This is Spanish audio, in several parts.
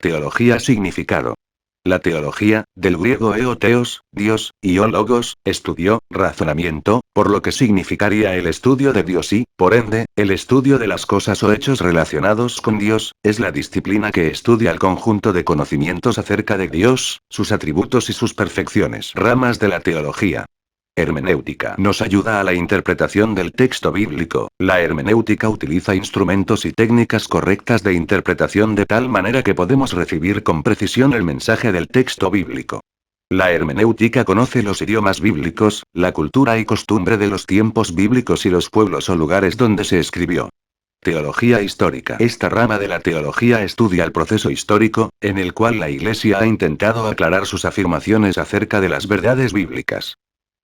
Teología significado. La teología, del griego eoteos, Dios, y logos, estudio, razonamiento, por lo que significaría el estudio de Dios y, por ende, el estudio de las cosas o hechos relacionados con Dios, es la disciplina que estudia el conjunto de conocimientos acerca de Dios, sus atributos y sus perfecciones. Ramas de la teología. Hermenéutica nos ayuda a la interpretación del texto bíblico. La hermenéutica utiliza instrumentos y técnicas correctas de interpretación de tal manera que podemos recibir con precisión el mensaje del texto bíblico. La hermenéutica conoce los idiomas bíblicos, la cultura y costumbre de los tiempos bíblicos y los pueblos o lugares donde se escribió. Teología histórica. Esta rama de la teología estudia el proceso histórico, en el cual la Iglesia ha intentado aclarar sus afirmaciones acerca de las verdades bíblicas.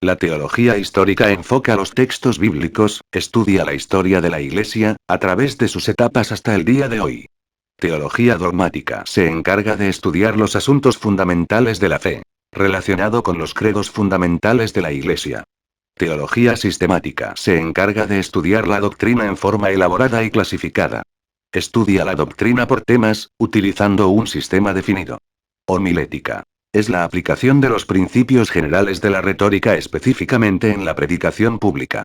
La teología histórica enfoca los textos bíblicos, estudia la historia de la Iglesia, a través de sus etapas hasta el día de hoy. Teología dogmática se encarga de estudiar los asuntos fundamentales de la fe, relacionado con los credos fundamentales de la Iglesia. Teología sistemática se encarga de estudiar la doctrina en forma elaborada y clasificada. Estudia la doctrina por temas, utilizando un sistema definido. Homilética. Es la aplicación de los principios generales de la retórica específicamente en la predicación pública.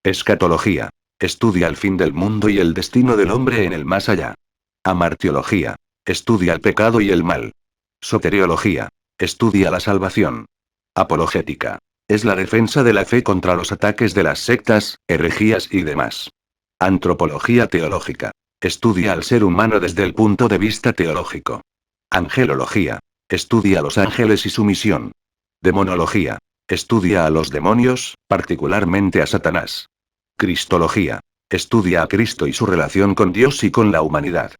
Escatología. Estudia el fin del mundo y el destino del hombre en el más allá. Amartiología. Estudia el pecado y el mal. Soteriología. Estudia la salvación. Apologética. Es la defensa de la fe contra los ataques de las sectas, herejías y demás. Antropología teológica. Estudia al ser humano desde el punto de vista teológico. Angelología. Estudia a los ángeles y su misión. Demonología. Estudia a los demonios, particularmente a Satanás. Cristología. Estudia a Cristo y su relación con Dios y con la humanidad.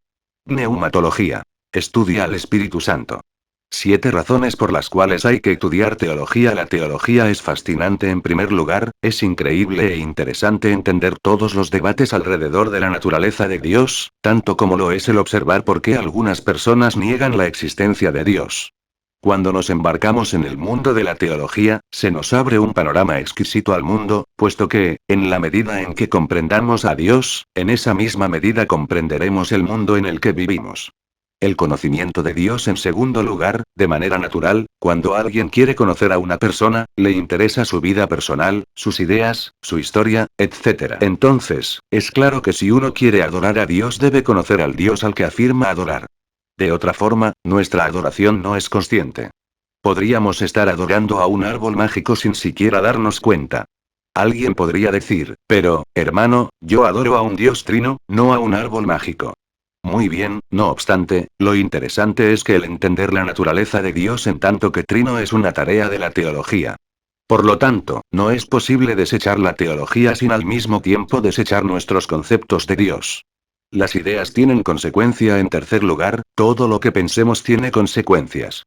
Pneumatología. Estudia al Espíritu Santo. 7 razones por las cuales hay que estudiar teología. La teología es fascinante. En primer lugar, es increíble e interesante entender todos los debates alrededor de la naturaleza de Dios, tanto como lo es el observar por qué algunas personas niegan la existencia de Dios. Cuando nos embarcamos en el mundo de la teología, se nos abre un panorama exquisito al mundo, puesto que, en la medida en que comprendamos a Dios, en esa misma medida comprenderemos el mundo en el que vivimos. El conocimiento de Dios en segundo lugar, de manera natural, cuando alguien quiere conocer a una persona, le interesa su vida personal, sus ideas, su historia, etc. Entonces, es claro que si uno quiere adorar a Dios debe conocer al Dios al que afirma adorar. De otra forma, nuestra adoración no es consciente. Podríamos estar adorando a un árbol mágico sin siquiera darnos cuenta. Alguien podría decir, pero, hermano, yo adoro a un Dios trino, no a un árbol mágico. Muy bien, no obstante, lo interesante es que el entender la naturaleza de Dios en tanto que trino es una tarea de la teología. Por lo tanto, no es posible desechar la teología sin al mismo tiempo desechar nuestros conceptos de Dios. Las ideas tienen consecuencia. En tercer lugar, todo lo que pensemos tiene consecuencias.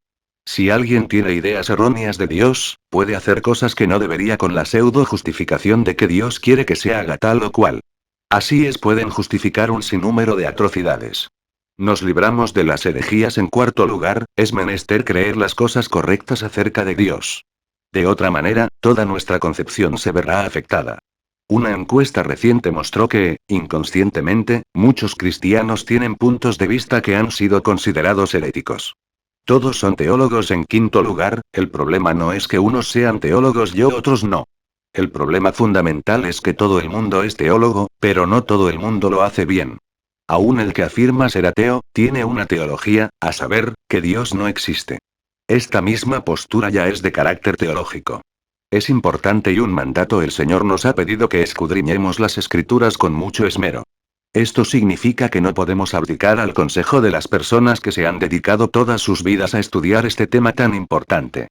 Si alguien tiene ideas erróneas de Dios, puede hacer cosas que no debería con la pseudo justificación de que Dios quiere que se haga tal o cual. Así es, pueden justificar un sinnúmero de atrocidades. Nos libramos de las herejías. En cuarto lugar, es menester creer las cosas correctas acerca de Dios. De otra manera, toda nuestra concepción se verá afectada. Una encuesta reciente mostró que, inconscientemente, muchos cristianos tienen puntos de vista que han sido considerados heréticos. Todos son teólogos. En quinto lugar, el problema no es que unos sean teólogos y otros no. El problema fundamental es que todo el mundo es teólogo, pero no todo el mundo lo hace bien. Aún el que afirma ser ateo, tiene una teología, a saber, que Dios no existe. Esta misma postura ya es de carácter teológico. Es importante y un mandato. El Señor nos ha pedido que escudriñemos las Escrituras con mucho esmero. Esto significa que no podemos abdicar al consejo de las personas que se han dedicado todas sus vidas a estudiar este tema tan importante.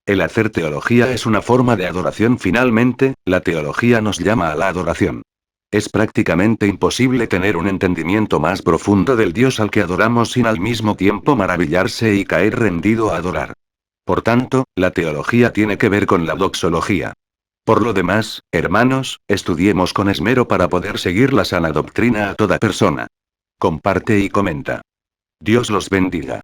El hacer teología es una forma de adoración. Finalmente, la teología nos llama a la adoración. Es prácticamente imposible tener un entendimiento más profundo del Dios al que adoramos sin al mismo tiempo maravillarse y caer rendido a adorar. Por tanto, la teología tiene que ver con la doxología. Por lo demás, hermanos, estudiemos con esmero para poder seguir la sana doctrina a toda persona. Comparte y comenta. Dios los bendiga.